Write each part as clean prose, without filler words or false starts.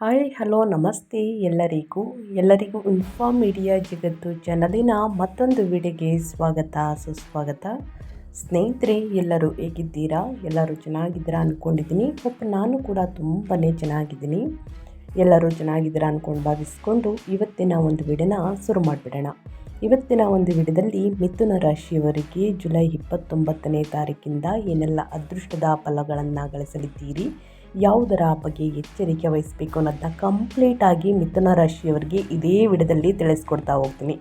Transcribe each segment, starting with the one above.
Hi hello ನಮಸ್ತೆ ಎಲ್ಲರಿಗೂ inform media ಜಗತ್ತು ಚಾನಲಿನ ಮತ್ತೊಂದು ವಿಡಿಯೋಗೆ ಸ್ವಾಗತ ಸುಸ್ವಾಗತ. ಸ್ನೇಹಿತರೆ, ಎಲ್ಲರೂ ಹೇಗಿದ್ದೀರಾ? ಎಲ್ಲರೂ ಚೆನ್ನಾಗಿದ್ದೀರಾ ಅಂದ್ಕೊಂಡಿದ್ದೀನಿ. ನಾನು ಕೂಡ ತುಂಬಾ ಚೆನ್ನಾಗಿದ್ದೀನಿ. ಎಲ್ಲರೂ ಚೆನ್ನಾಗಿದ್ದೀರಾ ಅಂದ್ಕೊಂಡು ಭಾವಿಸ್ಕೊಂಡು ಇವತ್ತಿನ ಒಂದು ವಿಡಿಯೋನ ಶುರು ಮಾಡಿಬಿಡೋಣ. ಇವತ್ತಿನ ಒಂದು ವಿಡಿಯೋದಲ್ಲಿ ಮಿಥುನ ರಾಶಿಯವರಿಗೆ ಜುಲೈ 29ನೇ ತಾರೀಕಿಂದ ಏನೆಲ್ಲ ಅದೃಷ್ಟದ ಫಲಗಳನ್ನು ಗಳಿಸಲಿದ್ದೀರಿ, ಯಾವುದರ ಬಗ್ಗೆ ಎಚ್ಚರಿಕೆ ವಹಿಸಬೇಕು ಅನ್ನೋದನ್ನ ಕಂಪ್ಲೀಟಾಗಿ ಮಿಥುನ ರಾಶಿಯವರಿಗೆ ಇದೇ ವಿಡಿಯೋದಲ್ಲಿ ತಿಳಿಸ್ಕೊಡ್ತಾ ಹೋಗ್ತೀನಿ.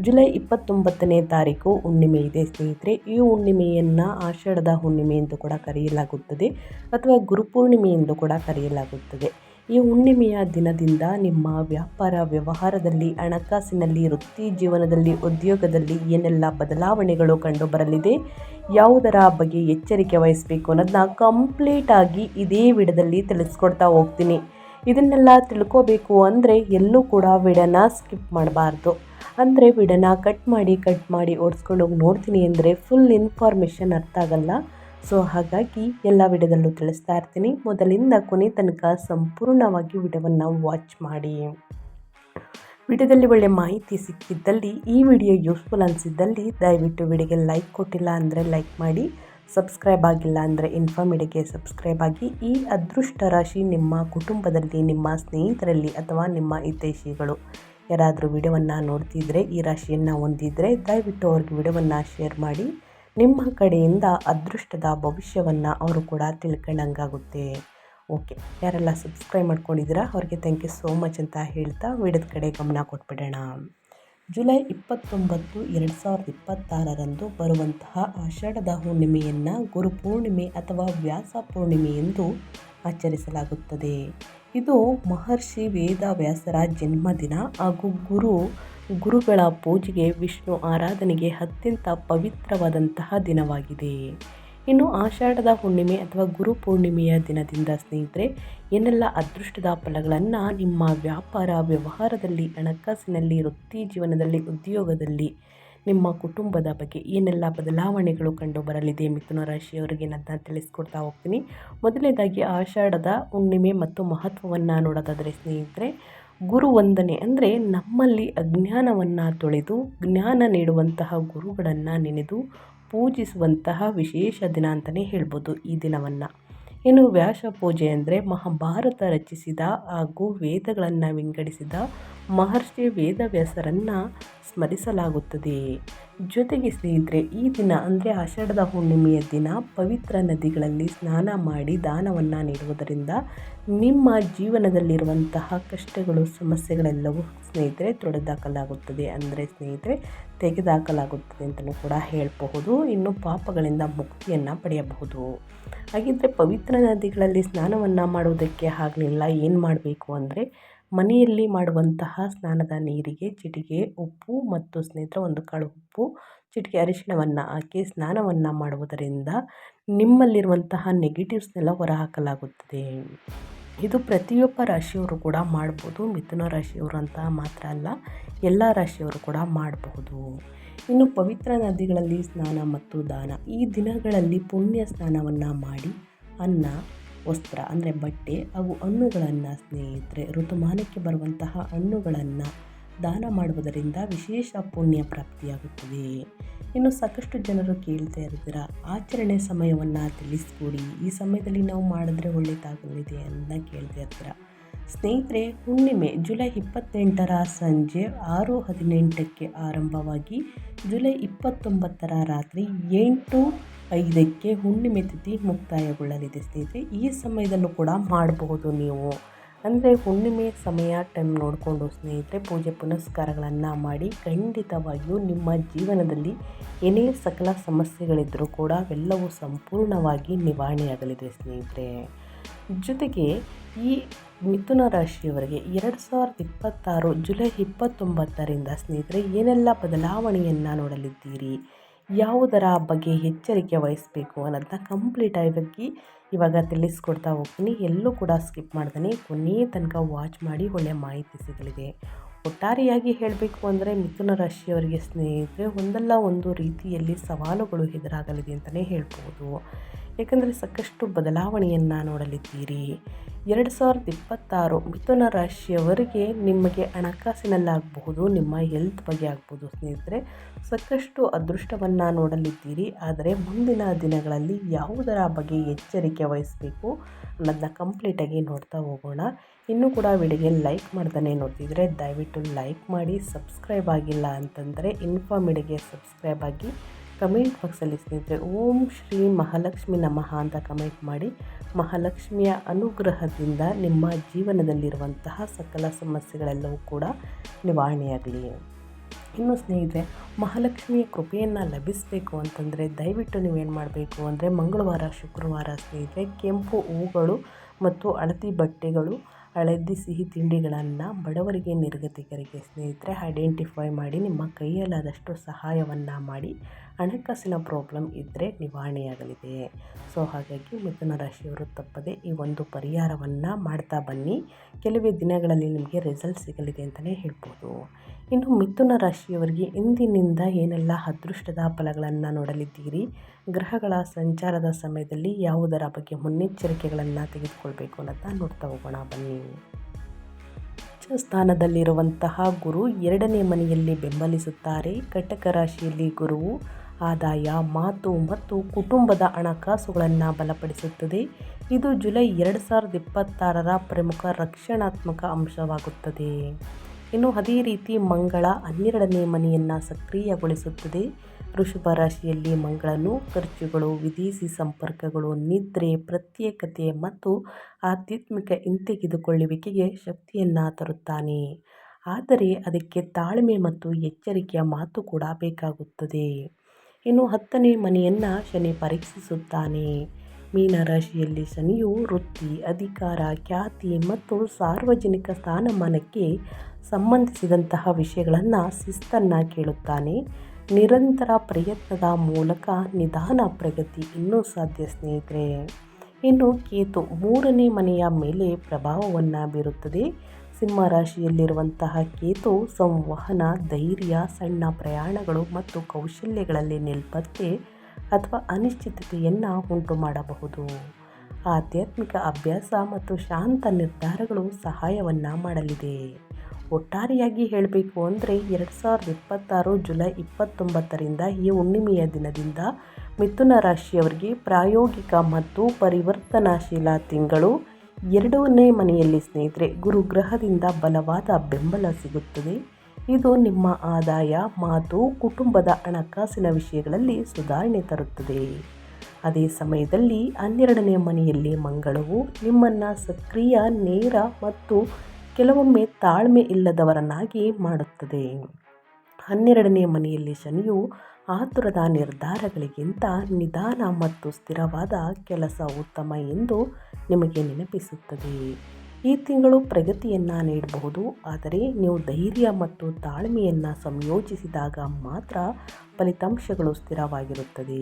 ಜುಲೈ 29ನೇ ತಾರೀಕು ಹುಣ್ಣಿಮೆ ಇದೆ ಸ್ನೇಹಿತರೆ. ಈ ಹುಣ್ಣಿಮೆಯನ್ನು ಆಷಾಢದ ಹುಣ್ಣಿಮೆ ಎಂದು ಕೂಡ ಕರೆಯಲಾಗುತ್ತದೆ ಅಥವಾ ಗುರುಪೂರ್ಣಿಮೆ ಎಂದು ಕೂಡ ಕರೆಯಲಾಗುತ್ತದೆ. ಈ ಹುಣ್ಣಿಮೆಯ ದಿನದಿಂದ ನಿಮ್ಮ ವ್ಯಾಪಾರ ವ್ಯವಹಾರದಲ್ಲಿ, ಹಣಕಾಸಿನಲ್ಲಿ, ವೃತ್ತಿ ಜೀವನದಲ್ಲಿ, ಉದ್ಯೋಗದಲ್ಲಿ ಏನೆಲ್ಲ ಬದಲಾವಣೆಗಳು ಕಂಡು ಬರಲಿದೆ, ಯಾವುದರ ಬಗ್ಗೆ ಎಚ್ಚರಿಕೆ ವಹಿಸಬೇಕು ಅನ್ನೋದನ್ನ ಕಂಪ್ಲೀಟಾಗಿ ಇದೇ ವಿಡಿಯೋದಲ್ಲಿ ತಿಳಿಸ್ಕೊಡ್ತಾ ಹೋಗ್ತೀನಿ. ಇದನ್ನೆಲ್ಲ ತಿಳ್ಕೋಬೇಕು ಅಂದರೆ ಎಲ್ಲೂ ಕೂಡ ವಿಡಿಯೋನ ಸ್ಕಿಪ್ ಮಾಡಬಾರ್ದು. ಅಂದರೆ ವಿಡಿಯೋನ ಕಟ್ ಮಾಡಿ ಓಡಿಸ್ಕೊಂಡು ಹೋಗಿ ನೋಡ್ತೀನಿ ಅಂದರೆ ಫುಲ್ ಇನ್ಫಾರ್ಮೇಷನ್ ಅರ್ಥ ಆಗಲ್ಲ. ಸೊ ಹಾಗಾಗಿ ಎಲ್ಲ ವಿಡಿಯೋದಲ್ಲೂ ತಿಳಿಸ್ತಾ ಇರ್ತೀನಿ. ಮೊದಲಿಂದ ಕೊನೆ ತನಕ ಸಂಪೂರ್ಣವಾಗಿ ವಿಡಿಯೋವನ್ನು ವಾಚ್ ಮಾಡಿ. ವಿಡಿಯೋದಲ್ಲಿ ಒಳ್ಳೆ ಮಾಹಿತಿ ಸಿಕ್ಕಿದ್ದಲ್ಲಿ, ಈ ವಿಡಿಯೋ ಯೂಸ್ಫುಲ್ ಅನಿಸಿದ್ದಲ್ಲಿ ದಯವಿಟ್ಟು ವಿಡಿಯೋಗೆ ಲೈಕ್ ಕೊಟ್ಟಿಲ್ಲ ಅಂದರೆ ಲೈಕ್ ಮಾಡಿ, ಸಬ್ಸ್ಕ್ರೈಬ್ ಆಗಿಲ್ಲ ಅಂದರೆ ಇನ್ಫಾರ್ಮ್ ಮೀಡಿಯಾಗೆ ಸಬ್ಸ್ಕ್ರೈಬ್ ಆಗಿ. ಈ ಅದೃಷ್ಟ ರಾಶಿ ನಿಮ್ಮ ಕುಟುಂಬದಲ್ಲಿ, ನಿಮ್ಮ ಸ್ನೇಹಿತರಲ್ಲಿ ಅಥವಾ ನಿಮ್ಮ ಹಿತೈಷಿಗಳು ಯಾರಾದರೂ ವಿಡಿಯೋವನ್ನು ನೋಡ್ತಿದ್ರೆ, ಈ ರಾಶಿಯನ್ನು ಹೊಂದಿದ್ರೆ ದಯವಿಟ್ಟು ಅವ್ರಿಗೆ ವಿಡಿಯೋವನ್ನು ಶೇರ್ ಮಾಡಿ. ನಿಮ್ಮ ಕಡೆಯಿಂದ ಅದೃಷ್ಟದ ಭವಿಷ್ಯವನ್ನು ಅವರು ಕೂಡ ತಿಳ್ಕೊಂಡಂಗಾಗುತ್ತೆ. ಓಕೆ, ಯಾರೆಲ್ಲ ಸಬ್ಸ್ಕ್ರೈಬ್ ಮಾಡ್ಕೊಂಡಿದ್ದೀರಾ ಅವ್ರಿಗೆ ಥ್ಯಾಂಕ್ ಯು ಸೋ ಮಚ್ ಅಂತ ಹೇಳ್ತಾ ವಿಡಿಯೋದ ಕಡೆ ಗಮನ ಕೊಟ್ಬಿಡೋಣ. ಜುಲೈ 29, 2026ರಂದು ಬರುವಂತಹ ಆಷಾಢದ ಹುಣ್ಣಿಮೆಯನ್ನು ಗುರುಪೂರ್ಣಿಮೆ ಅಥವಾ ವ್ಯಾಸ ಪೂರ್ಣಿಮೆ ಎಂದು ಆಚರಿಸಲಾಗುತ್ತದೆ. ಇದು ಮಹರ್ಷಿ ವೇದವ್ಯಾಸರ ಜನ್ಮದಿನ ಹಾಗೂ ಗುರುಗಳ ಪೂಜೆಗೆ, ವಿಷ್ಣು ಆರಾಧನೆಗೆ ಅತ್ಯಂತ ಪವಿತ್ರವಾದಂತಹ ದಿನವಾಗಿದೆ. ಇನ್ನು ಆಷಾಢದ ಹುಣ್ಣಿಮೆ ಅಥವಾ ಗುರುಪೂರ್ಣಿಮೆಯ ದಿನದಿಂದ ಸ್ನೇಹಿತರೆ ಏನೆಲ್ಲ ಅದೃಷ್ಟದ ಫಲಗಳನ್ನು ನಿಮ್ಮ ವ್ಯಾಪಾರ ವ್ಯವಹಾರದಲ್ಲಿ, ಹಣಕಾಸಿನಲ್ಲಿ, ವೃತ್ತಿ ಜೀವನದಲ್ಲಿ, ಉದ್ಯೋಗದಲ್ಲಿ, ನಿಮ್ಮ ಕುಟುಂಬದ ಬಗ್ಗೆ ಏನೆಲ್ಲ ಬದಲಾವಣೆಗಳು ಕಂಡು ಬರಲಿದೆ ಮಿಥುನ ರಾಶಿಯವರಿಗೆ ಅಂತ ತಿಳಿಸ್ಕೊಡ್ತಾ ಹೋಗ್ತೀನಿ. ಮೊದಲನೇದಾಗಿ ಆಷಾಢದ ಹುಣ್ಣಿಮೆ ಮತ್ತು ಮಹತ್ವವನ್ನು ನೋಡೋದಾದರೆ ಸ್ನೇಹಿತರೆ, ಗುರುವಂದನೆ ಅಂದರೆ ನಮ್ಮಲ್ಲಿ ಅಜ್ಞಾನವನ್ನು ತೊಳೆದು ಜ್ಞಾನ ನೀಡುವಂತಹ ಗುರುಗಳನ್ನು ನೆನೆದು ಪೂಜಿಸುವಂತಹ ವಿಶೇಷ ದಿನ ಅಂತಲೇ ಹೇಳ್ಬೋದು ಈ ದಿನವನ್ನು. ಇನ್ನು ವ್ಯಾಸ ಪೂಜೆ ಅಂದರೆ ಮಹಾಭಾರತ ರಚಿಸಿದ ಹಾಗೂ ವೇದಗಳನ್ನು ವಿಂಗಡಿಸಿದ ಮಹರ್ಷಿ ವೇದವ್ಯಾಸರನ್ನು ಸ್ಮರಿಸಲಾಗುತ್ತದೆ. ಜೊತೆಗೆ ಸ್ನೇಹಿತರೆ, ಈ ದಿನ ಅಂದರೆ ಆಷಾಢದ ಹುಣ್ಣಿಮೆಯ ದಿನ ಪವಿತ್ರ ನದಿಗಳಲ್ಲಿ ಸ್ನಾನ ಮಾಡಿ ದಾನವನ್ನು ನೀಡುವುದರಿಂದ ನಿಮ್ಮ ಜೀವನದಲ್ಲಿರುವಂತಹ ಕಷ್ಟಗಳು, ಸಮಸ್ಯೆಗಳೆಲ್ಲವೂ ಸ್ನೇಹಿತರೆ ತೆಗೆದುಹಾಕಲಾಗುತ್ತದೆ ಅಂತಲೂ ಕೂಡ ಹೇಳಬಹುದು. ಇನ್ನು ಪಾಪಗಳಿಂದ ಮುಕ್ತಿಯನ್ನು ಪಡೆಯಬಹುದು. ಹಾಗಿದ್ದರೆ ಪವಿತ್ರ ನದಿಗಳಲ್ಲಿ ಸ್ನಾನವನ್ನು ಮಾಡುವುದಕ್ಕೆ ಆಗಲಿಲ್ಲ, ಏನು ಮಾಡಬೇಕು ಅಂದರೆ ಮನೆಯಲ್ಲಿ ಮಾಡುವಂತಹ ಸ್ನಾನದ ನೀರಿಗೆ ಚಿಟಿಕೆ ಉಪ್ಪು ಮತ್ತು ಸ್ನೇಹಿತರೆ ಒಂದು ಕಾಳು ಉಪ್ಪು, ಚಿಟಿಕೆ ಅರಿಶಿಣವನ್ನು ಹಾಕಿ ಸ್ನಾನವನ್ನು ಮಾಡುವುದರಿಂದ ನಿಮ್ಮಲ್ಲಿರುವಂತಹ ನೆಗೆಟಿವ್ಸ್ನೆಲ್ಲ ಹೊರಹಾಕಲಾಗುತ್ತದೆ. ಇದು ಪ್ರತಿಯೊಬ್ಬ ರಾಶಿಯವರು ಕೂಡ ಮಾಡ್ಬೋದು. ಮಿಥುನ ರಾಶಿಯವರು ಅಂತ ಮಾತ್ರ ಅಲ್ಲ, ಎಲ್ಲ ರಾಶಿಯವರು ಕೂಡ ಮಾಡಬಹುದು. ಇನ್ನು ಪವಿತ್ರ ನದಿಗಳಲ್ಲಿ ಸ್ನಾನ ಮತ್ತು ದಾನ, ಈ ದಿನಗಳಲ್ಲಿ ಪುಣ್ಯ ಸ್ನಾನವನ್ನು ಮಾಡಿ ಅನ್ನ, ವಸ್ತ್ರ ಅಂದರೆ ಬಟ್ಟೆ ಹಾಗೂ ಹಣ್ಣುಗಳನ್ನು ಸ್ನೇಹಿತರೆ ಋತುಮಾನಕ್ಕೆ ಬರುವಂತಹ ಹಣ್ಣುಗಳನ್ನು ದಾನ ಮಾಡುವುದರಿಂದ ವಿಶೇಷ ಪುಣ್ಯ ಪ್ರಾಪ್ತಿಯಾಗುತ್ತದೆ. ಇನ್ನು ಸಾಕಷ್ಟು ಜನರು ಕೇಳ್ತಾ ಇರ್ತೀರ, ಆಚರಣೆ ಸಮಯವನ್ನು ತಿಳಿಸ್ಕೊಡಿ, ಈ ಸಮಯದಲ್ಲಿ ನಾವು ಮಾಡಿದ್ರೆ ಒಳ್ಳೆಯದಾಗಲಿದೆ ಅಂತ ಕೇಳ್ತಾ ಇರ್ತೀರ. ಸ್ನೇಹಿತರೆ, ಹುಣ್ಣಿಮೆ ಜುಲೈ 28ರ ಸಂಜೆ 6:18ಕ್ಕೆ ಆರಂಭವಾಗಿ ಜುಲೈ 29ರ ರಾತ್ರಿ 8:05ಕ್ಕೆ ಹುಣ್ಣಿಮೆ ತಿಥಿ ಮುಕ್ತಾಯಗೊಳ್ಳಲಿದೆ ಸ್ನೇಹಿತರೆ. ಈ ಸಮಯದಲ್ಲೂ ಕೂಡ ಮಾಡಬಹುದು ನೀವು. ಅಂದರೆ ಹುಣ್ಣಿಮೆ ಸಮಯ ಟೈಮ್ ನೋಡಿಕೊಂಡು ಸ್ನೇಹಿತರೆ ಪೂಜೆ ಪುನಸ್ಕಾರಗಳನ್ನು ಮಾಡಿ ಖಂಡಿತವಾಗಿಯೂ ನಿಮ್ಮ ಜೀವನದಲ್ಲಿ ಏನೇ ಸಕಲ ಸಮಸ್ಯೆಗಳಿದ್ದರೂ ಕೂಡ ಅವೆಲ್ಲವೂ ಸಂಪೂರ್ಣವಾಗಿ ನಿವಾರಣೆಯಾಗಲಿದೆ ಸ್ನೇಹಿತರೆ. ಜೊತೆಗೆ ಈ ಮಿಥುನ ರಾಶಿಯವರಿಗೆ 2026 ಜುಲೈ 29ರಿಂದ ಸ್ನೇಹಿತರೆ ಏನೆಲ್ಲ ಬದಲಾವಣೆಯನ್ನು ನೋಡಲಿದ್ದೀರಿ, ಯಾವುದರ ಬಗ್ಗೆ ಎಚ್ಚರಿಕೆ ವಹಿಸಬೇಕು ಅನ್ನೋದನ್ನ ಕಂಪ್ಲೀಟಾಗಿ ಇವಾಗ ತಿಳಿಸ್ಕೊಡ್ತಾ ಹೋಗ್ತೀನಿ. ಎಲ್ಲೂ ಕೂಡ ಸ್ಕಿಪ್ ಮಾಡ್ದೇ ಕೊನೆಯ ತನಕ ವಾಚ್ ಮಾಡಿ, ಒಳ್ಳೆಯ ಮಾಹಿತಿ ಸಿಗಲಿದೆ. ಒಟ್ಟಾರೆಯಾಗಿ ಹೇಳಬೇಕು ಅಂದರೆ ಮಿಥುನ ರಾಶಿಯವರಿಗೆ ಸ್ನೇಹಿತರೆ ಒಂದಲ್ಲ ಒಂದು ರೀತಿಯಲ್ಲಿ ಸವಾಲುಗಳು ಎದುರಾಗಲಿದೆ ಅಂತಲೇ ಹೇಳ್ಬೋದು. ಏಕೆಂದರೆ ಸಾಕಷ್ಟು ಬದಲಾವಣೆಯನ್ನು ನೋಡಲಿದ್ದೀರಿ. 2026 ಮಿಥುನ ರಾಶಿಯವರಿಗೆ ನಿಮಗೆ ಹಣಕಾಸಿನಲ್ಲಾಗಬಹುದು, ನಿಮ್ಮ ಹೆಲ್ತ್ ಬಗ್ಗೆ ಆಗ್ಬೋದು ಸ್ನೇಹಿತರೆ, ಸಾಕಷ್ಟು ಅದೃಷ್ಟವನ್ನು ನೋಡಲಿದ್ದೀರಿ. ಆದರೆ ಮುಂದಿನ ದಿನಗಳಲ್ಲಿ ಯಾವುದರ ಬಗ್ಗೆ ಎಚ್ಚರಿಕೆ ವಹಿಸಬೇಕು ಅನ್ನೋದನ್ನ ಕಂಪ್ಲೀಟಾಗಿ ನೋಡ್ತಾ ಹೋಗೋಣ. ಇನ್ನೂ ಕೂಡ ವಿಡಿಯೋಗೆ ಲೈಕ್ ಮಾಡ್ದೇ ನೋಡ್ತಿದ್ರೆ ದಯವಿಟ್ಟು ಲೈಕ್ ಮಾಡಿ. ಸಬ್ಸ್ಕ್ರೈಬ್ ಆಗಿಲ್ಲ ಅಂತಂದರೆ ಇನ್ಫಾರ್ಮಿಡಿಗೆ ಸಬ್ಸ್ಕ್ರೈಬ್ ಆಗಿ. ಕಮೆಂಟ್ ಬಾಕ್ಸಲ್ಲಿ ಸ್ನೇಹಿತರೆ ಓಂ ಶ್ರೀ ಮಹಾಲಕ್ಷ್ಮಿ ನಮಃ ಅಂತ ಕಮೆಂಟ್ ಮಾಡಿ. ಮಹಾಲಕ್ಷ್ಮಿಯ ಅನುಗ್ರಹದಿಂದ ನಿಮ್ಮ ಜೀವನದಲ್ಲಿರುವಂತಹ ಸಕಲ ಸಮಸ್ಯೆಗಳೆಲ್ಲವೂ ಕೂಡ ನಿವಾರಣೆಯಾಗಲಿ. ಇನ್ನು ಸ್ನೇಹಿತರೆ, ಮಹಾಲಕ್ಷ್ಮಿಯ ಕೃಪೆಯನ್ನು ಲಭಿಸಬೇಕು ಅಂತಂದರೆ ದಯವಿಟ್ಟು ನೀವೇನು ಮಾಡಬೇಕು ಅಂದರೆ ಮಂಗಳವಾರ, ಶುಕ್ರವಾರ ಸ್ನೇಹಿತರೆ ಕೆಂಪು ಹೂಗಳು ಮತ್ತು ಹಳದಿ ಬಟ್ಟೆಗಳು, ಹಳದಿ ಸಿಹಿ ತಿಂಡಿಗಳನ್ನು ಬಡವರಿಗೆ, ನಿರ್ಗತಿಕರಿಗೆ ಸ್ನೇಹಿತರೆ ಐಡೆಂಟಿಫೈ ಮಾಡಿ ನಿಮ್ಮ ಕೈಯಲ್ಲಾದಷ್ಟು ಸಹಾಯವನ್ನು ಮಾಡಿ. ಹಣಕಾಸಿನ ಪ್ರಾಬ್ಲಮ್ ಇದ್ದರೆ ನಿವಾರಣೆಯಾಗಲಿದೆ. ಸೊ ಹಾಗಾಗಿ ಮಿಥುನ ರಾಶಿಯವರು ತಪ್ಪದೆ ಈ ಒಂದು ಪರಿಹಾರವನ್ನು ಮಾಡ್ತಾ ಬನ್ನಿ. ಕೆಲವೇ ದಿನಗಳಲ್ಲಿ ನಿಮಗೆ ರಿಸಲ್ಟ್ ಸಿಗಲಿದೆ ಅಂತಲೇ ಹೇಳ್ಬೋದು. ಇನ್ನು ಮಿಥುನ ರಾಶಿಯವರಿಗೆ ಇಂದಿನಿಂದ ಏನೆಲ್ಲ ಅದೃಷ್ಟದ ಫಲಗಳನ್ನು ನೋಡಲಿದ್ದೀರಿ, ಗ್ರಹಗಳ ಸಂಚಾರದ ಸಮಯದಲ್ಲಿ ಯಾವುದರ ಬಗ್ಗೆ ಮುನ್ನೆಚ್ಚರಿಕೆಗಳನ್ನು ತೆಗೆದುಕೊಳ್ಬೇಕು ಅನ್ನೋದನ್ನ ನೋಡ್ತಾ ಹೋಗೋಣ ಬನ್ನಿ. ಸ್ಥಾನದಲ್ಲಿರುವಂತಹ ಗುರು 2ನೇ ಮನೆಯಲ್ಲಿ ಬೆಂಬಲಿಸುತ್ತಾರೆ. ಕಟಕ ರಾಶಿಯಲ್ಲಿ ಗುರುವು ಆದಾಯ, ಮಾತು ಮತ್ತು ಕುಟುಂಬದ ಹಣಕಾಸುಗಳನ್ನು ಬಲಪಡಿಸುತ್ತದೆ. ಇದು ಜುಲೈ 2026 ಪ್ರಮುಖ ರಕ್ಷಣಾತ್ಮಕ ಅಂಶವಾಗುತ್ತದೆ. ಇನ್ನು ಅದೇ ರೀತಿ ಮಂಗಳ 12ನೇ ಮನೆಯನ್ನು ಸಕ್ರಿಯಗೊಳಿಸುತ್ತದೆ. ವೃಷಭ ರಾಶಿಯಲ್ಲಿ ಮಂಗಳನು ಖರ್ಚುಗಳು, ವಿದೇಶಿ ಸಂಪರ್ಕಗಳು, ನಿದ್ರೆ, ಪ್ರತ್ಯೇಕತೆ ಮತ್ತು ಆಧ್ಯಾತ್ಮಿಕ ಹಿಂತೆಗೆದುಕೊಳ್ಳುವಿಕೆಗೆ ಶಕ್ತಿಯನ್ನು ತರುತ್ತಾನೆ. ಆದರೆ ಅದಕ್ಕೆ ತಾಳ್ಮೆ ಮತ್ತು ಎಚ್ಚರಿಕೆಯ ಮಾತು ಕೂಡ ಬೇಕಾಗುತ್ತದೆ. ಇನ್ನು 10ನೇ ಮನೆಯನ್ನು ಶನಿ ಪರೀಕ್ಷಿಸುತ್ತಾನೆ. ಮೀನರಾಶಿಯಲ್ಲಿ ಶನಿಯು ವೃತ್ತಿ, ಅಧಿಕಾರ, ಖ್ಯಾತಿ ಮತ್ತು ಸಾರ್ವಜನಿಕ ಸ್ಥಾನಮಾನಕ್ಕೆ ಸಂಬಂಧಿಸಿದಂತಹ ವಿಷಯಗಳನ್ನು ಶಿಸ್ತನ್ನು ಕೇಳುತ್ತಾನೆ. ನಿರಂತರ ಪ್ರಯತ್ನದ ಮೂಲಕ ನಿಧಾನ ಪ್ರಗತಿ ಇನ್ನೂ ಸಾಧ್ಯ ಸ್ನೇಹಿತರೆ. ಇನ್ನು ಕೇತು 3ನೇ ಮನೆಯ ಮೇಲೆ ಪ್ರಭಾವವನ್ನು ಬೀರುತ್ತದೆ. ಸಿಂಹ ರಾಶಿಯಲ್ಲಿರುವಂತಹ ಕೇತು ಸಂವಹನ, ಧೈರ್ಯ, ಸಣ್ಣ ಪ್ರಯಾಣಗಳು ಮತ್ತು ಕೌಶಲ್ಯಗಳಲ್ಲಿ ನಿಲ್ಪತ್ತೆ ಅಥವಾ ಅನಿಶ್ಚಿತತೆಯನ್ನು ಉಂಟು ಮಾಡಬಹುದು. ಆಧ್ಯಾತ್ಮಿಕ ಅಭ್ಯಾಸ ಮತ್ತು ಶಾಂತ ನಿರ್ಧಾರಗಳು ಸಹಾಯವನ್ನು ಮಾಡಲಿದೆ. ಒಟ್ಟಾರೆಯಾಗಿ ಹೇಳಬೇಕು ಅಂದರೆ 2026 ಜುಲೈ 29ರಿಂದ ಈ ಹುಣ್ಣಿಮೆಯ ದಿನದಿಂದ ಮಿಥುನ ರಾಶಿಯವರಿಗೆ ಪ್ರಾಯೋಗಿಕ ಮತ್ತು ಪರಿವರ್ತನಾಶೀಲ ತಿಂಗಳು. 2ನೇ ಮನೆಯಲ್ಲಿ ಸ್ನೇಹಿತರೆ ಗುರುಗ್ರಹದಿಂದ ಬಲವಾದ ಬೆಂಬಲ ಸಿಗುತ್ತದೆ. ಇದು ನಿಮ್ಮ ಆದಾಯ, ಮಾತು, ಕುಟುಂಬದ ಹಣಕಾಸಿನ ವಿಷಯಗಳಲ್ಲಿ ಸುಧಾರಣೆ ತರುತ್ತದೆ. ಅದೇ ಸಮಯದಲ್ಲಿ 12ನೇ ಮನೆಯಲ್ಲಿ ಮಂಗಳವು ನಿಮ್ಮನ್ನು ಸಕ್ರಿಯ, ನೇರ ಮತ್ತು ಕೆಲವೊಮ್ಮೆ ತಾಳ್ಮೆ ಇಲ್ಲದವರನ್ನಾಗಿ ಮಾಡುತ್ತದೆ. 12ನೇ ಮನೆಯಲ್ಲಿ ಶನಿಯು ಆತುರದ ನಿರ್ಧಾರಗಳಿಗಿಂತ ನಿಧಾನ ಮತ್ತು ಸ್ಥಿರವಾದ ಕೆಲಸ ಉತ್ತಮ ಎಂದು ನಿಮಗೆ ನೆನಪಿಸುತ್ತದೆ. ಈ ತಿಂಗಳು ಪ್ರಗತಿಯನ್ನು ನೀಡಬಹುದು, ಆದರೆ ನೀವು ಧೈರ್ಯ ಮತ್ತು ತಾಳ್ಮೆಯನ್ನು ಸಂಯೋಜಿಸಿದಾಗ ಮಾತ್ರ ಫಲಿತಾಂಶಗಳು ಸ್ಥಿರವಾಗಿರುತ್ತದೆ.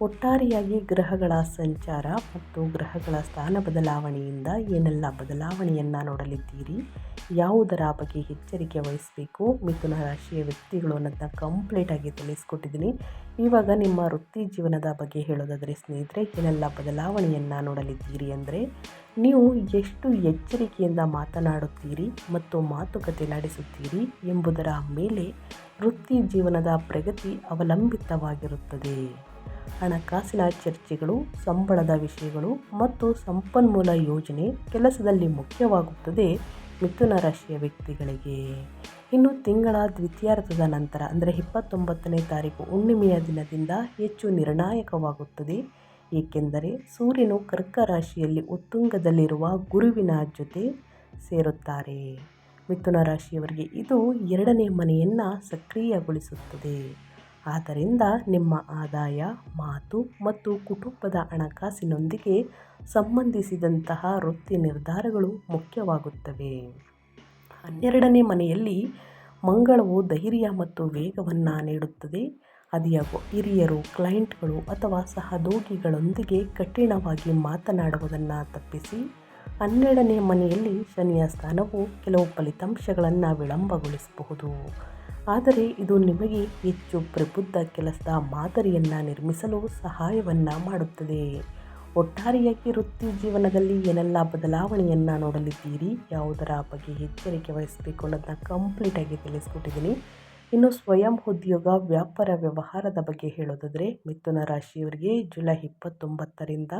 ಒಟ್ಟಾರೆಯಾಗಿ ಗ್ರಹಗಳ ಸಂಚಾರ ಮತ್ತು ಗ್ರಹಗಳ ಸ್ಥಾನ ಬದಲಾವಣೆಯಿಂದ ಏನೆಲ್ಲ ಬದಲಾವಣೆಯನ್ನು ನೋಡಲಿದ್ದೀರಿ, ಯಾವುದರ ಬಗ್ಗೆ ಎಚ್ಚರಿಕೆ ವಹಿಸಬೇಕು ಮಿಥುನ ರಾಶಿಯ ವ್ಯಕ್ತಿಗಳು ಅನ್ನೋದನ್ನ ಕಂಪ್ಲೀಟಾಗಿ ತಿಳಿಸ್ಕೊಟ್ಟಿದ್ದೀನಿ. ಇವಾಗ ನಿಮ್ಮ ವೃತ್ತಿ ಜೀವನದ ಬಗ್ಗೆ ಹೇಳೋದಾದರೆ ಸ್ನೇಹಿತರೆ ಏನೆಲ್ಲ ಬದಲಾವಣೆಯನ್ನು ನೋಡಲಿದ್ದೀರಿ ಅಂದರೆ, ನೀವು ಎಷ್ಟು ಎಚ್ಚರಿಕೆಯಿಂದ ಮಾತನಾಡುತ್ತೀರಿ ಮತ್ತು ಮಾತುಕತೆ ನಡೆಸುತ್ತೀರಿ ಎಂಬುದರ ಮೇಲೆ ವೃತ್ತಿ ಜೀವನದ ಪ್ರಗತಿ ಅವಲಂಬಿತವಾಗಿರುತ್ತದೆ. ಹಣಕಾಸಿನ ಚರ್ಚೆಗಳು, ಸಂಬಳದ ವಿಷಯಗಳು ಮತ್ತು ಸಂಪನ್ಮೂಲ ಯೋಜನೆ ಕೆಲಸದಲ್ಲಿ ಮುಖ್ಯವಾಗುತ್ತದೆ ಮಿಥುನ ರಾಶಿಯ ವ್ಯಕ್ತಿಗಳಿಗೆ. ಇನ್ನು ತಿಂಗಳ ದ್ವಿತೀಯಾರ್ಧದ ನಂತರ ಅಂದರೆ 29ನೇ ತಾರೀಕು ಹುಣ್ಣಿಮೆಯ ದಿನದಿಂದ ಹೆಚ್ಚು ನಿರ್ಣಾಯಕವಾಗುತ್ತದೆ. ಏಕೆಂದರೆ ಸೂರ್ಯನು ಕರ್ಕ ರಾಶಿಯಲ್ಲಿ ಉತ್ತುಂಗದಲ್ಲಿರುವ ಗುರುವಿನ ಜೊತೆ ಸೇರುತ್ತಾರೆ. ಮಿಥುನ ರಾಶಿಯವರಿಗೆ ಇದು 2ನೇ ಮನೆಯನ್ನು ಸಕ್ರಿಯಗೊಳಿಸುತ್ತದೆ. ಆದ್ದರಿಂದ ನಿಮ್ಮ ಆದಾಯ, ಮಾತು ಮತ್ತು ಕುಟುಂಬದ ಹಣಕಾಸಿನೊಂದಿಗೆ ಸಂಬಂಧಿಸಿದಂತಹ ವೃತ್ತಿ ನಿರ್ಧಾರಗಳು ಮುಖ್ಯವಾಗುತ್ತವೆ. 12ನೇ ಮನೆಯಲ್ಲಿ ಮಂಗಳವು ಧೈರ್ಯ ಮತ್ತು ವೇಗವನ್ನು ನೀಡುತ್ತದೆ. ಆದಾಗ್ಯೂ ಹಿರಿಯರು, ಕ್ಲೈಂಟ್ಗಳು ಅಥವಾ ಸಹೋದ್ಯೋಗಿಗಳೊಂದಿಗೆ ಕಠಿಣವಾಗಿ ಮಾತನಾಡುವುದನ್ನು ತಪ್ಪಿಸಿ. 12ನೇ ಮನೆಯಲ್ಲಿ ಶನಿಯ ಸ್ಥಾನವು ಕೆಲವು ಫಲಿತಾಂಶಗಳನ್ನು ವಿಳಂಬಗೊಳಿಸಬಹುದು. ಆದರೆ ಇದು ನಿಮಗೆ ಹೆಚ್ಚು ಪ್ರಬುದ್ಧ ಕೆಲಸದ ಮಾದರಿಯನ್ನು ನಿರ್ಮಿಸಲು ಸಹಾಯವನ್ನು ಮಾಡುತ್ತದೆ. ಒಟ್ಟಾರೆಯಾಗಿ ವೃತ್ತಿ ಜೀವನದಲ್ಲಿ ಏನೆಲ್ಲ ಬದಲಾವಣೆಯನ್ನು ನೋಡಲಿದ್ದೀರಿ, ಯಾವುದರ ಬಗ್ಗೆ ಎಚ್ಚರಿಕೆ ವಹಿಸಬೇಕು ಅನ್ನೋದನ್ನ ಕಂಪ್ಲೀಟಾಗಿ ತಿಳಿಸ್ಕೊಟ್ಟಿದ್ದೀನಿ. ಇನ್ನು ಸ್ವಯಂ ಉದ್ಯೋಗ, ವ್ಯಾಪಾರ, ವ್ಯವಹಾರದ ಬಗ್ಗೆ ಹೇಳೋದಾದರೆ ಮಿಥುನ ರಾಶಿಯವರಿಗೆ ಜುಲೈ 29ರಿಂದ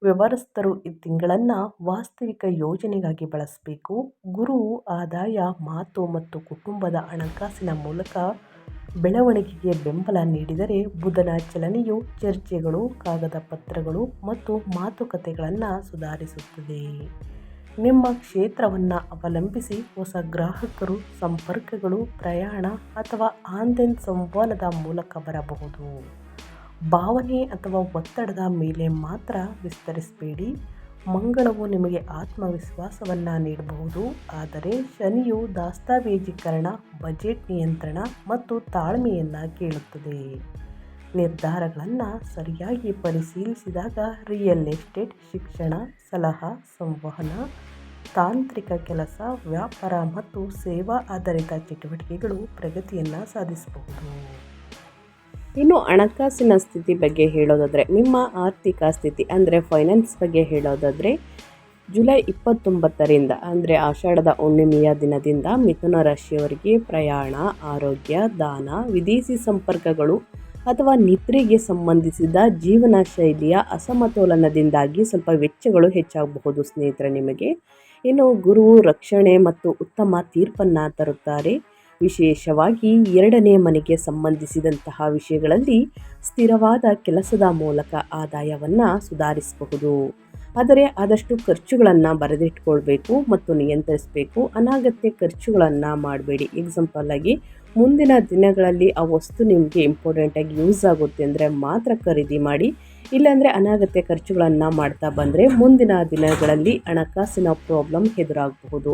ವ್ಯವಹಾರಸ್ಥರು ಈ ತಿಂಗಳನ್ನು ವಾಸ್ತವಿಕ ಯೋಜನೆಗಾಗಿ ಬಳಸಬೇಕು. ಗುರುವು ಆದಾಯ, ಮಾತು ಮತ್ತು ಕುಟುಂಬದ ಹಣಕಾಸಿನ ಮೂಲಕ ಬೆಳವಣಿಗೆಗೆ ಬೆಂಬಲ ನೀಡಿದರೆ, ಬುಧನ ಚಲನೆಯು ಚರ್ಚೆಗಳು, ಕಾಗದ ಪತ್ರಗಳು ಮತ್ತು ಮಾತುಕತೆಗಳನ್ನು ಸುಧಾರಿಸುತ್ತದೆ. ನಿಮ್ಮ ಕ್ಷೇತ್ರವನ್ನು ಅವಲಂಬಿಸಿ ಹೊಸ ಗ್ರಾಹಕರು, ಸಂಪರ್ಕಗಳು, ಪ್ರಯಾಣ ಅಥವಾ ಆನ್ಲೈನ್ ಸಂವಹನದ ಮೂಲಕ ಬರಬಹುದು. ಭಾವನೆ ಅಥವಾ ಒತ್ತಡದ ಮೇಲೆ ಮಾತ್ರ ವಿಸ್ತರಿಸಬೇಡಿ. ಮಂಗಳವು ನಿಮಗೆ ಆತ್ಮವಿಶ್ವಾಸವನ್ನು ನೀಡಬಹುದು, ಆದರೆ ಶನಿಯು ದಾಸ್ತಾವೇಜೀಕರಣ, ಬಜೆಟ್ ನಿಯಂತ್ರಣ ಮತ್ತು ತಾಳ್ಮೆಯನ್ನು ಕೇಳುತ್ತದೆ. ನಿರ್ಧಾರಗಳನ್ನು ಸರಿಯಾಗಿ ಪರಿಶೀಲಿಸಿದಾಗ ರಿಯಲ್ ಎಸ್ಟೇಟ್, ಶಿಕ್ಷಣ, ಸಲಹಾ, ಸಂವಹನ, ತಾಂತ್ರಿಕ ಕೆಲಸ, ವ್ಯಾಪಾರ ಮತ್ತು ಸೇವಾ ಆಧಾರಿತ ಚಟುವಟಿಕೆಗಳು ಪ್ರಗತಿಯನ್ನು ಸಾಧಿಸಬಹುದು. ಇನ್ನು ಹಣಕಾಸಿನ ಸ್ಥಿತಿ ಬಗ್ಗೆ ಹೇಳೋದಾದರೆ, ನಿಮ್ಮ ಆರ್ಥಿಕ ಸ್ಥಿತಿ ಅಂದರೆ ಫೈನಾನ್ಸ್ ಬಗ್ಗೆ ಹೇಳೋದಾದರೆ, ಜುಲೈ 29ರಿಂದ ಅಂದರೆ ಆಷಾಢದ ಹುಣ್ಣಿಮೆಯ ದಿನದಿಂದ ಮಿಥುನ ರಾಶಿಯವರಿಗೆ ಪ್ರಯಾಣ, ಆರೋಗ್ಯ, ದಾನ, ವಿದೇಶಿ ಸಂಪರ್ಕಗಳು ಅಥವಾ ನಿದ್ರೆಗೆ ಸಂಬಂಧಿಸಿದ ಜೀವನ ಶೈಲಿಯ ಅಸಮತೋಲನದಿಂದಾಗಿ ಸ್ವಲ್ಪ ವೆಚ್ಚಗಳು ಹೆಚ್ಚಾಗಬಹುದು ಸ್ನೇಹಿತರೆ ನಿಮಗೆ. ಇನ್ನು ಗುರುವು ರಕ್ಷಣೆ ಮತ್ತು ಉತ್ತಮ ತೀರ್ಪನ್ನು ತರುತ್ತಾರೆ. ವಿಶೇಷವಾಗಿ 2ನೇ ಮನೆಗೆ ಸಂಬಂಧಿಸಿದಂತಹ ವಿಷಯಗಳಲ್ಲಿ ಸ್ಥಿರವಾದ ಕೆಲಸದ ಮೂಲಕ ಆದಾಯವನ್ನು ಸುಧಾರಿಸಬಹುದು. ಆದರೆ ಆದಷ್ಟು ಖರ್ಚುಗಳನ್ನು ಬರೆದಿಟ್ಕೊಳ್ಬೇಕು ಮತ್ತು ನಿಯಂತ್ರಿಸಬೇಕು. ಅನಗತ್ಯ ಖರ್ಚುಗಳನ್ನು ಮಾಡಬೇಡಿ. ಎಕ್ಸಾಂಪಲ್ ಆಗಿ ಮುಂದಿನ ದಿನಗಳಲ್ಲಿ ಆ ವಸ್ತು ನಿಮಗೆ ಇಂಪಾರ್ಟೆಂಟಾಗಿ ಯೂಸ್ ಆಗುತ್ತೆ ಅಂದರೆ ಮಾತ್ರ ಖರೀದಿ ಮಾಡಿ. ಇಲ್ಲಾಂದರೆ ಅನಗತ್ಯ ಖರ್ಚುಗಳನ್ನು ಮಾಡ್ತಾ ಬಂದರೆ ಮುಂದಿನ ದಿನಗಳಲ್ಲಿ ಹಣಕಾಸಿನ ಪ್ರಾಬ್ಲಮ್ ಎದುರಾಗಬಹುದು.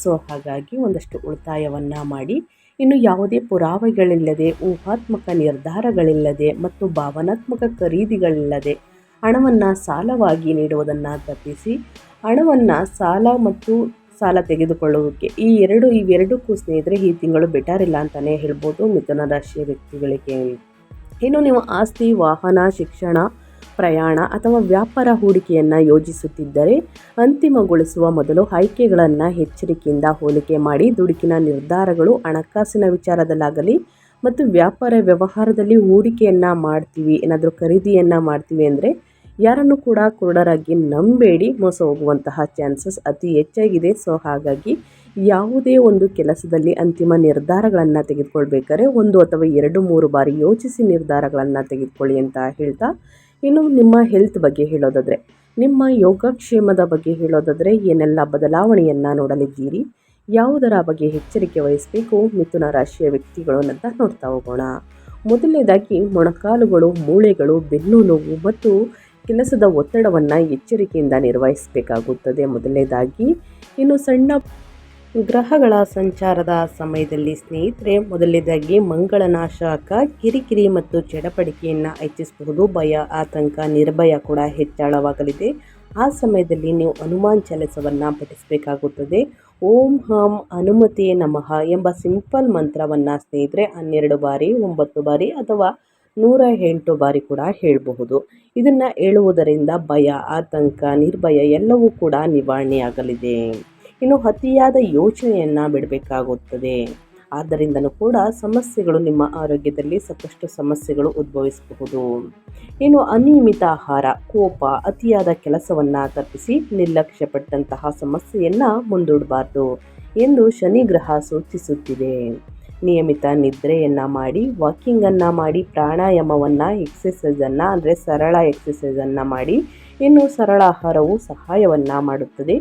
ಸೊ ಹಾಗಾಗಿ ಒಂದಷ್ಟು ಉಳಿತಾಯವನ್ನು ಮಾಡಿ. ಇನ್ನು ಯಾವುದೇ ಪುರಾವೆಗಳಿಲ್ಲದೆ, ಊಹಾತ್ಮಕ ನಿರ್ಧಾರಗಳಿಲ್ಲದೆ ಮತ್ತು ಭಾವನಾತ್ಮಕ ಖರೀದಿಗಳಿಲ್ಲದೆ ಹಣವನ್ನು ಸಾಲವಾಗಿ ನೀಡುವುದನ್ನು ತಪ್ಪಿಸಿ. ಹಣವನ್ನು ಸಾಲ ತೆಗೆದುಕೊಳ್ಳುವುದಕ್ಕೆ ಇವೆರಡಕ್ಕೂ ಸ್ನೇಹಿತರೆ ಈ ತಿಂಗಳು ಬೆಟರ್ ಇಲ್ಲ ಅಂತಲೇ ಹೇಳ್ಬೋದು ಮಿಥುನ ರಾಶಿಯ ವ್ಯಕ್ತಿಗಳಿಗೆ. ಇನ್ನು ನೀವು ಆಸ್ತಿ, ವಾಹನ, ಶಿಕ್ಷಣ, ಪ್ರಯಾಣ ಅಥವಾ ವ್ಯಾಪಾರ ಹೂಡಿಕೆಯನ್ನು ಯೋಜಿಸುತ್ತಿದ್ದರೆ ಅಂತಿಮಗೊಳಿಸುವ ಮೊದಲು ಆಯ್ಕೆಗಳನ್ನು ಎಚ್ಚರಿಕೆಯಿಂದ ಹೋಲಿಕೆ ಮಾಡಿ. ದುಡುಕಿನ ನಿರ್ಧಾರಗಳು ಹಣಕಾಸಿನ ವಿಚಾರದಲ್ಲಾಗಲಿ ಮತ್ತು ವ್ಯಾಪಾರ ವ್ಯವಹಾರದಲ್ಲಿ ಹೂಡಿಕೆಯನ್ನು ಮಾಡ್ತೀವಿ, ಏನಾದರೂ ಖರೀದಿಯನ್ನು ಮಾಡ್ತೀವಿ ಅಂದರೆ ಯಾರನ್ನು ಕೂಡ ಕುರುಡರಾಗಿ ನಂಬೇಡಿ. ಮೋಸ ಹೋಗುವಂತಹ ಚಾನ್ಸಸ್ ಅತಿ ಹೆಚ್ಚಾಗಿದೆ. ಸೊ ಹಾಗಾಗಿ ಯಾವುದೇ ಒಂದು ಕೆಲಸದಲ್ಲಿ ಅಂತಿಮ ನಿರ್ಧಾರಗಳನ್ನು ತೆಗೆದುಕೊಳ್ಬೇಕಾದ್ರೆ 1 ಅಥವಾ 2-3 ಬಾರಿ ಯೋಚಿಸಿ ನಿರ್ಧಾರಗಳನ್ನು ತೆಗೆದುಕೊಳ್ಳಿ ಅಂತ ಹೇಳ್ತಾ, ಇನ್ನು ನಿಮ್ಮ ಹೆಲ್ತ್ ಬಗ್ಗೆ ಹೇಳೋದಾದರೆ, ನಿಮ್ಮ ಯೋಗಕ್ಷೇಮದ ಬಗ್ಗೆ ಹೇಳೋದಾದರೆ ಏನೆಲ್ಲ ಬದಲಾವಣೆಯನ್ನು ನೋಡಲಿದ್ದೀರಿ, ಯಾವುದರ ಬಗ್ಗೆ ಎಚ್ಚರಿಕೆ ವಹಿಸಬೇಕು ಮಿಥುನ ರಾಶಿಯ ವ್ಯಕ್ತಿಗಳು ಅಂತ ನೋಡ್ತಾ ಹೋಗೋಣ. ಮೊದಲನೇದಾಗಿ ಮೊಣಕಾಲುಗಳು, ಮೂಳೆಗಳು, ಬೆನ್ನು ನೋವು ಮತ್ತು ಕೆಲಸದ ಒತ್ತಡವನ್ನು ಎಚ್ಚರಿಕೆಯಿಂದ ನಿರ್ವಹಿಸಬೇಕಾಗುತ್ತದೆ ಮೊದಲನೇದಾಗಿ. ಇನ್ನು ಸಣ್ಣ ಗ್ರಹಗಳ ಸಂಚಾರದ ಸಮಯದಲ್ಲಿ ಸ್ನೇಹಿತರೆ ಮೊದಲನೇದಾಗಿ ಮಂಗಳನಾಶಕ ಕಿರಿಕಿರಿ ಮತ್ತು ಚಡಪಡಿಕೆಯನ್ನು ಹೆಚ್ಚಿಸಬಹುದು. ಭಯ, ಆತಂಕ, ನಿರ್ಭಯ ಕೂಡ ಹೆಚ್ಚಳವಾಗಲಿದೆ. ಆ ಸಮಯದಲ್ಲಿ ನೀವು ಹನುಮಾನ್ ಚಾಲಿಸವನ್ನು ಪಠಿಸಬೇಕಾಗುತ್ತದೆ. ಓಂ ಹಂ ಹನುಮತೆ ನಮಃ ಎಂಬ ಸಿಂಪಲ್ ಮಂತ್ರವನ್ನು ಸ್ನೇಹಿತರೆ 12 ಬಾರಿ, 9 ಬಾರಿ ಅಥವಾ 108 ಬಾರಿ ಕೂಡ ಹೇಳಬಹುದು. ಇದನ್ನು ಹೇಳುವುದರಿಂದ ಭಯ, ಆತಂಕ, ನಿರ್ಭಯ ಎಲ್ಲವೂ ಕೂಡ ನಿವಾರಣೆಯಾಗಲಿದೆ. ಇನ್ನು ಅತಿಯಾದ ಯೋಚನೆಯನ್ನು ಬಿಡಬೇಕಾಗುತ್ತದೆ. ಆದ್ದರಿಂದಲೂ ಕೂಡ ಸಮಸ್ಯೆಗಳು, ನಿಮ್ಮ ಆರೋಗ್ಯದಲ್ಲಿ ಸಾಕಷ್ಟು ಸಮಸ್ಯೆಗಳು ಉದ್ಭವಿಸಬಹುದು. ಇನ್ನು ಅನಿಯಮಿತ ಆಹಾರ, ಕೋಪ, ಅತಿಯಾದ ಕೆಲಸವನ್ನು ತಪ್ಪಿಸಿ ನಿರ್ಲಕ್ಷ್ಯಪಟ್ಟಂತಹ ಸಮಸ್ಯೆಯನ್ನು ಮುಂದೂಡಬಾರ್ದು ಎಂದು ಶನಿ ಗ್ರಹ ಸೂಚಿಸುತ್ತಿದೆ. ನಿಯಮಿತ ನಿದ್ರೆಯನ್ನು ಮಾಡಿ, ವಾಕಿಂಗನ್ನು ಮಾಡಿ, ಪ್ರಾಣಾಯಾಮವನ್ನು, ಎಕ್ಸಸೈಸನ್ನು ಅಂದರೆ ಸರಳ ಎಕ್ಸಸೈಸನ್ನು ಮಾಡಿ. ಇನ್ನು ಸರಳ ಆಹಾರವು ಸಹಾಯವನ್ನು ಮಾಡುತ್ತದೆ.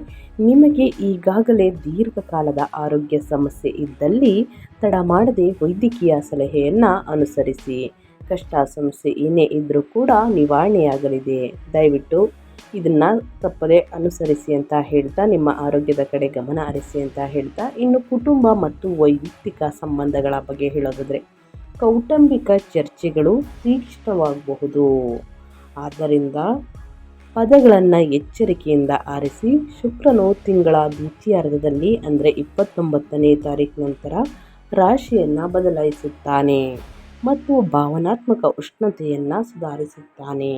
ನಿಮಗೆ ಈಗಾಗಲೇ ದೀರ್ಘಕಾಲದ ಆರೋಗ್ಯ ಸಮಸ್ಯೆ ಇದ್ದಲ್ಲಿ ತಡ ಮಾಡದೆ ವೈದ್ಯಕೀಯ ಸಲಹೆಯನ್ನು ಅನುಸರಿಸಿ. ಕಷ್ಟ ಸಮಸ್ಯೆ ಏನೇ ಇದ್ದರೂ ಕೂಡ ನಿವಾರಣೆಯಾಗಲಿದೆ. ದಯವಿಟ್ಟು ಇದನ್ನು ತಪ್ಪದೆ ಅನುಸರಿಸಿ ಅಂತ ಹೇಳ್ತಾ, ನಿಮ್ಮ ಆರೋಗ್ಯದ ಕಡೆ ಗಮನ ಹರಿಸಿ ಅಂತ ಹೇಳ್ತಾ, ಇನ್ನು ಕುಟುಂಬ ಮತ್ತು ವೈಯಕ್ತಿಕ ಸಂಬಂಧಗಳ ಬಗ್ಗೆ ಹೇಳೋದಾದರೆ ಕೌಟುಂಬಿಕ ಚರ್ಚೆಗಳು ತೀಕ್ಷ್ಣವಾಗಬಹುದು. ಆದ್ದರಿಂದ ಪದಗಳನ್ನು ಎಚ್ಚರಿಕೆಯಿಂದ ಆರಿಸಿ. ಶುಕ್ರನು ತಿಂಗಳ ದ್ವಿತೀಯಾರ್ಧದಲ್ಲಿ ಅಂದರೆ 29ನೇ ತಾರೀಕು ನಂತರ ರಾಶಿಯನ್ನು ಬದಲಾಯಿಸುತ್ತಾನೆ ಮತ್ತು ಭಾವನಾತ್ಮಕ ಉಷ್ಣತೆಯನ್ನು ಸುಧಾರಿಸುತ್ತಾನೆ.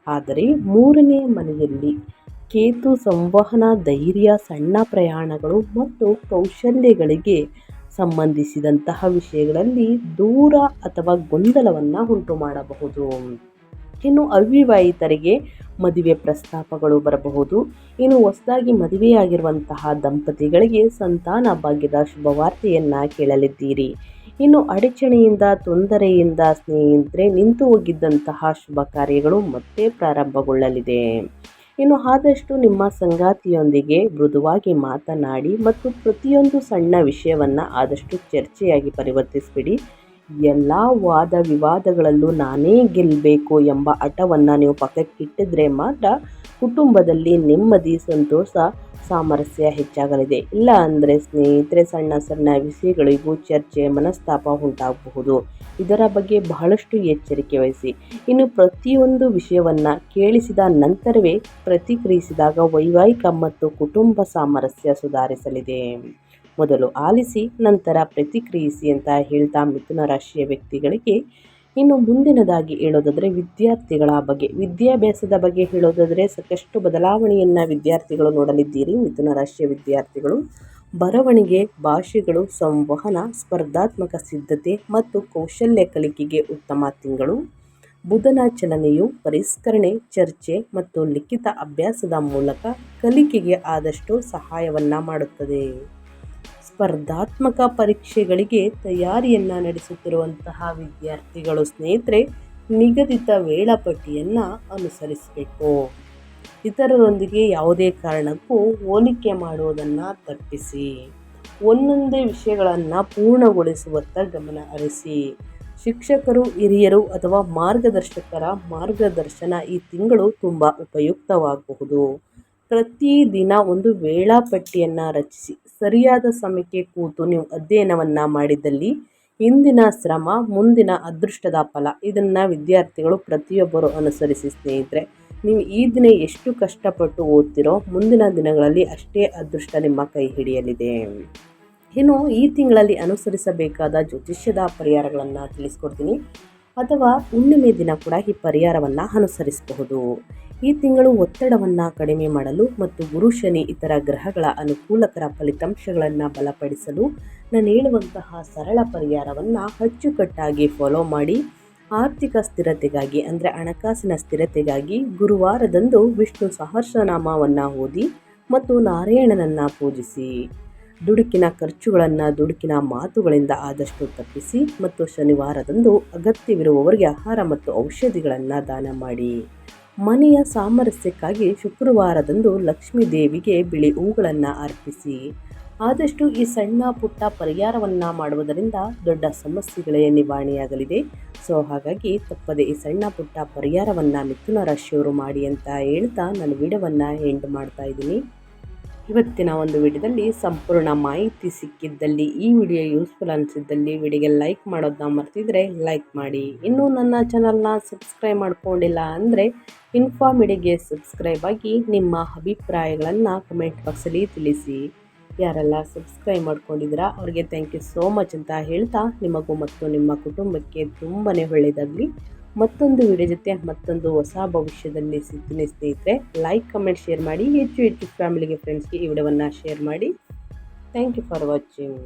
ಆದರೆ 3ನೇ ಮನೆಯಲ್ಲಿ ಕೇತು ಸಂವಹನ, ಧೈರ್ಯ, ಸಣ್ಣ ಪ್ರಯಾಣಗಳು ಮತ್ತು ಕೌಶಲ್ಯಗಳಿಗೆ ಸಂಬಂಧಿಸಿದಂತಹ ವಿಷಯಗಳಲ್ಲಿ ದೂರ ಅಥವಾ ಗೊಂದಲವನ್ನು ಉಂಟು ಮಾಡಬಹುದು. ಇನ್ನು ಅವಿವಾಹಿತರಿಗೆ ಮದುವೆ ಪ್ರಸ್ತಾಪಗಳು ಬರಬಹುದು. ಇನ್ನು ಹೊಸದಾಗಿ ಮದುವೆಯಾಗಿರುವಂತಹ ದಂಪತಿಗಳಿಗೆ ಸಂತಾನ ಭಾಗ್ಯದ ಶುಭವಾರ್ತೆಯನ್ನು ಕೇಳಲಿದ್ದೀರಿ. ಇನ್ನು ಅಡಚಣೆಯಿಂದ, ತೊಂದರೆಯಿಂದ ಸ್ನೇಹಿತರೆ ನಿಂತು ಹೋಗಿದ್ದಂತಹ ಶುಭ ಕಾರ್ಯಗಳು ಮತ್ತೆ ಪ್ರಾರಂಭಗೊಳ್ಳಲಿದೆ. ಇನ್ನು ಆದಷ್ಟು ನಿಮ್ಮ ಸಂಗಾತಿಯೊಂದಿಗೆ ಮೃದುವಾಗಿ ಮಾತನಾಡಿ ಮತ್ತು ಪ್ರತಿಯೊಂದು ಸಣ್ಣ ವಿಷಯವನ್ನು ಆದಷ್ಟು ಚರ್ಚೆಯಾಗಿ ಪರಿವರ್ತಿಸಿಬಿಡಿ. ಎಲ್ಲ ವಾದ ವಿವಾದಗಳಲ್ಲೂ ನಾನೇ ಗೆಲ್ಲಬೇಕು ಎಂಬ ಹಠವನ್ನು ನೀವು ಪಕ್ಕಕ್ಕಿಟ್ಟಿದ್ರೆ ಮಾತ್ರ ಕುಟುಂಬದಲ್ಲಿ ನೆಮ್ಮದಿ, ಸಂತೋಷ, ಸಾಮರಸ್ಯ ಹೆಚ್ಚಾಗಲಿದೆ. ಇಲ್ಲ ಅಂದರೆ ಸ್ನೇಹಿತರೆ ಸಣ್ಣ ಸಣ್ಣ ವಿಷಯಗಳಿಗೂ ಚರ್ಚೆ, ಮನಸ್ತಾಪ ಉಂಟಾಗಬಹುದು. ಇದರ ಬಗ್ಗೆ ಬಹಳಷ್ಟು ಎಚ್ಚರಿಕೆ ವಹಿಸಿ. ಇನ್ನು ಪ್ರತಿಯೊಂದು ವಿಷಯವನ್ನು ಕೇಳಿಸಿದ ನಂತರವೇ ಪ್ರತಿಕ್ರಿಯಿಸಿದಾಗ ವೈವಾಹಿಕ ಮತ್ತು ಕುಟುಂಬ ಸಾಮರಸ್ಯ ಸುಧಾರಿಸಲಿದೆ. ಮೊದಲು ಆಲಿಸಿ ನಂತರ ಪ್ರತಿಕ್ರಿಯಿಸಿ ಅಂತ ಹೇಳ್ತಾ ಮಿಥುನ ರಾಶಿಯ ವ್ಯಕ್ತಿಗಳಿಗೆ ಇನ್ನು ಮುಂದಿನದಾಗಿ ಹೇಳೋದಾದರೆ ವಿದ್ಯಾರ್ಥಿಗಳ ಬಗ್ಗೆ, ವಿದ್ಯಾಭ್ಯಾಸದ ಬಗ್ಗೆ ಹೇಳೋದಾದರೆ ಸಾಕಷ್ಟು ಬದಲಾವಣೆಯನ್ನು ವಿದ್ಯಾರ್ಥಿಗಳು ನೋಡಲಿದ್ದೀರಿ. ಮಿಥುನ ರಾಶಿಯ ವಿದ್ಯಾರ್ಥಿಗಳು ಬರವಣಿಗೆ, ಭಾಷೆಗಳು, ಸಂವಹನ, ಸ್ಪರ್ಧಾತ್ಮಕ ಸಿದ್ಧತೆ ಮತ್ತು ಕೌಶಲ್ಯ ಕಲಿಕೆಗೆ ಉತ್ತಮ ತಿಂಗಳು. ಬುಧನ ಚಲನೆಯು ಪರಿಷ್ಕರಣೆ, ಚರ್ಚೆ ಮತ್ತು ಲಿಖಿತ ಅಭ್ಯಾಸದ ಮೂಲಕ ಕಲಿಕೆಗೆ ಆದಷ್ಟು ಸಹಾಯವನ್ನು ಮಾಡುತ್ತದೆ. ಸ್ಪರ್ಧಾತ್ಮಕ ಪರೀಕ್ಷೆಗಳಿಗೆ ತಯಾರಿಯನ್ನು ನಡೆಸುತ್ತಿರುವಂತಹ ವಿದ್ಯಾರ್ಥಿಗಳು ಸ್ನೇಹಿತರೆ ನಿಗದಿತ ವೇಳಾಪಟ್ಟಿಯನ್ನು ಅನುಸರಿಸಬೇಕು. ಇತರರೊಂದಿಗೆ ಯಾವುದೇ ಕಾರಣಕ್ಕೂ ಹೋಲಿಕೆ ಮಾಡುವುದನ್ನು ತಪ್ಪಿಸಿ. ಒಂದೊಂದೇ ವಿಷಯಗಳನ್ನು ಪೂರ್ಣಗೊಳಿಸುವತ್ತ ಗಮನ ಹರಿಸಿ. ಶಿಕ್ಷಕರು, ಹಿರಿಯರು ಅಥವಾ ಮಾರ್ಗದರ್ಶಕರ ಮಾರ್ಗದರ್ಶನ ಈ ತಿಂಗಳು ತುಂಬ ಉಪಯುಕ್ತವಾಗಬಹುದು. ಪ್ರತಿದಿನ ಒಂದು ವೇಳಾಪಟ್ಟಿಯನ್ನು ರಚಿಸಿ ಸರಿಯಾದ ಸಮಯಕ್ಕೆ ಕೂತು ನೀವು ಅಧ್ಯಯನವನ್ನು ಮಾಡಿದಲ್ಲಿ ಇಂದಿನ ಶ್ರಮ ಮುಂದಿನ ಅದೃಷ್ಟದ ಫಲ. ಇದನ್ನು ವಿದ್ಯಾರ್ಥಿಗಳು ಪ್ರತಿಯೊಬ್ಬರು ಅನುಸರಿಸಿ ಸ್ನೇಹಿತರೆ. ನೀವು ಈ ದಿನ ಎಷ್ಟು ಕಷ್ಟಪಟ್ಟು ಓದ್ತಿರೋ ಮುಂದಿನ ದಿನಗಳಲ್ಲಿ ಅಷ್ಟೇ ಅದೃಷ್ಟ ನಿಮ್ಮ ಕೈ ಹಿಡಿಯಲಿದೆ. ಇನ್ನು ಈ ತಿಂಗಳಲ್ಲಿ ಅನುಸರಿಸಬೇಕಾದ ಜ್ಯೋತಿಷ್ಯದ ಪರಿಹಾರಗಳನ್ನು ತಿಳಿಸ್ಕೊಡ್ತೀನಿ. ಅಥವಾ ಹುಣ್ಣಿಮೆ ದಿನ ಕೂಡ ಈ ಪರಿಹಾರವನ್ನು ಅನುಸರಿಸಬಹುದು. ಈ ತಿಂಗಳು ಒತ್ತಡವನ್ನು ಕಡಿಮೆ ಮಾಡಲು ಮತ್ತು ಗುರು, ಶನಿ ಇತರ ಗ್ರಹಗಳ ಅನುಕೂಲಕರ ಫಲಿತಾಂಶಗಳನ್ನು ಬಲಪಡಿಸಲು ನಾನು ಹೇಳುವಂತಹ ಸರಳ ಪರಿಹಾರವನ್ನು ಅಚ್ಚುಕಟ್ಟಾಗಿ ಫಾಲೋ ಮಾಡಿ. ಆರ್ಥಿಕ ಸ್ಥಿರತೆಗಾಗಿ ಅಂದರೆ ಹಣಕಾಸಿನ ಸ್ಥಿರತೆಗಾಗಿ ಗುರುವಾರದಂದು ವಿಷ್ಣು ಸಹಸ್ರನಾಮವನ್ನು ಓದಿ ಮತ್ತು ನಾರಾಯಣನನ್ನು ಪೂಜಿಸಿ. ದುಡುಕಿನ ಖರ್ಚುಗಳನ್ನು ದುಡುಕಿನ ಮಾತುಗಳಿಂದ ಆದಷ್ಟು ತಪ್ಪಿಸಿ ಮತ್ತು ಶನಿವಾರದಂದು ಅಗತ್ಯವಿರುವವರಿಗೆ ಆಹಾರ ಮತ್ತು ಔಷಧಿಗಳನ್ನು ದಾನ ಮಾಡಿ. ಮನೆಯ ಸಾಮರಸ್ಯಕ್ಕಾಗಿ ಶುಕ್ರವಾರದಂದು ಲಕ್ಷ್ಮೀ ದೇವಿಗೆ ಬಿಳಿ ಹೂಗಳನ್ನು ಅರ್ಪಿಸಿ. ಆದಷ್ಟು ಈ ಸಣ್ಣ ಪುಟ್ಟ ಪರಿಹಾರವನ್ನು ಮಾಡುವುದರಿಂದ ದೊಡ್ಡ ಸಮಸ್ಯೆಗಳೇ ನಿವಾರಣೆಯಾಗಲಿದೆ. ಸೊ ಹಾಗಾಗಿ ತಪ್ಪದೆ ಈ ಸಣ್ಣ ಪುಟ್ಟ ಪರಿಹಾರವನ್ನು ಮಿಥುನ ರಾಶಿಯವರು ಮಾಡಿ ಅಂತ ಹೇಳ್ತಾ ನಾನು ವಿಡಿಯೋವನ್ನು ಎಂಡ್ ಮಾಡ್ತಾ ಇದ್ದೀನಿ. ಇವತ್ತಿನ ಒಂದು ವಿಡಿಯೋದಲ್ಲಿ ಸಂಪೂರ್ಣ ಮಾಹಿತಿ ಸಿಕ್ಕಿದ್ದಲ್ಲಿ, ಈ ವಿಡಿಯೋ ಯೂಸ್ಫುಲ್ ಅನಿಸಿದ್ದಲ್ಲಿ ವಿಡಿಯೋಗೆ ಲೈಕ್ ಮಾಡೋದನ್ನ ಮರ್ತಿದ್ರೆ ಲೈಕ್ ಮಾಡಿ. ಇನ್ನೂ ನನ್ನ ಚಾನಲ್ನ ಸಬ್ಸ್ಕ್ರೈಬ್ ಮಾಡ್ಕೊಂಡಿಲ್ಲ ಅಂದರೆ ಇನ್ಫಾರ್ಮಿಡಿಗೆ ಸಬ್ಸ್ಕ್ರೈಬ್ ಆಗಿ ನಿಮ್ಮ ಅಭಿಪ್ರಾಯಗಳನ್ನು ಕಮೆಂಟ್ ಬಾಕ್ಸಲ್ಲಿ ತಿಳಿಸಿ. ಯಾರೆಲ್ಲ ಸಬ್ಸ್ಕ್ರೈಬ್ ಮಾಡ್ಕೊಂಡಿದ್ದೀರಾ ಅವ್ರಿಗೆ ಥ್ಯಾಂಕ್ ಯು ಸೋ ಮಚ್ ಅಂತ ಹೇಳ್ತಾ ನಿಮಗೂ ಮತ್ತು ನಿಮ್ಮ ಕುಟುಂಬಕ್ಕೆ ತುಂಬಾ ಒಳ್ಳೆಯದಾಗಲಿ. ಮತ್ತೊಂದು ವಿಡಿಯೋ ಜೊತೆ ಮತ್ತೊಂದು ಹೊಸ ಭವಿಷ್ಯದಲ್ಲಿ ಸಿಗ್ತೀನಿ ಸ್ನೇಹಿತರೆ. ಲೈಕ್, ಕಮೆಂಟ್, ಶೇರ್ ಮಾಡಿ. ಹೆಚ್ಚು ಫ್ಯಾಮಿಲಿಗೆ, ಫ್ರೆಂಡ್ಸ್ಗೆ ಈ ವಿಡಿಯೋವನ್ನು ಶೇರ್ ಮಾಡಿ. Thank you for watching.